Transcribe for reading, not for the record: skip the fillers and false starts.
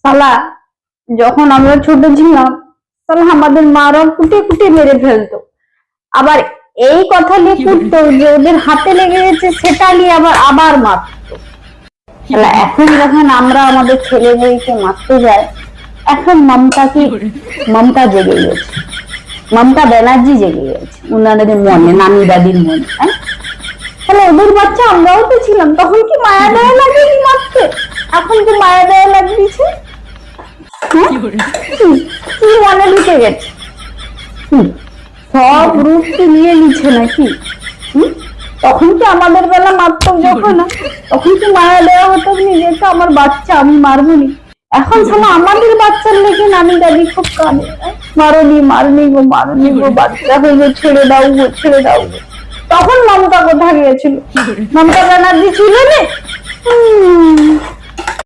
শালা যখন আমরা ছোট ছিলাম তাহলে আমাদের মারা কুটে কুটে মেরে ফেলতো, আবার এই কথা নিয়ে কুটতো যে ওদের হাতে লেগে গেছে সেটা নিয়ে আবার আবার মারতো। এখন যখন আমরা আমাদের ছেলে মেয়েকে মারতে যাই, এখন মমতা জেগে গেছে, মমতা ব্যানার্জি জেগে গেছে উনাদের মনে, নানি দাদির মনে। তাহলে ওদের বাচ্চা আমরাও তো ছিলাম, তখন কি মায়া দয়া লাগেনি মারতে? এখন কি মায়া দয়া লাগছে? কি মনে ঢুকে গেছে? সব রূপ কি নিয়ে নিচ্ছে নাকি? তখন কি আমাদের বেলা মারতো যখন, তখন কি মায়া দেওয়া হতো নিজেকে, আমার বাচ্চা আমি মারবনি? এখন শালা আমাদের বাচ্চার লেগে নানি দাদি খুব কাঁদে, মারনি মারনি গো, মারনি গো, বাচ্চা হয়ে ছেড়ে দাও গো, ছেড়ে দাও গো। তখন মমতা কোথায় গিয়েছিল? মমতা ব্যানার্জি ছিল না?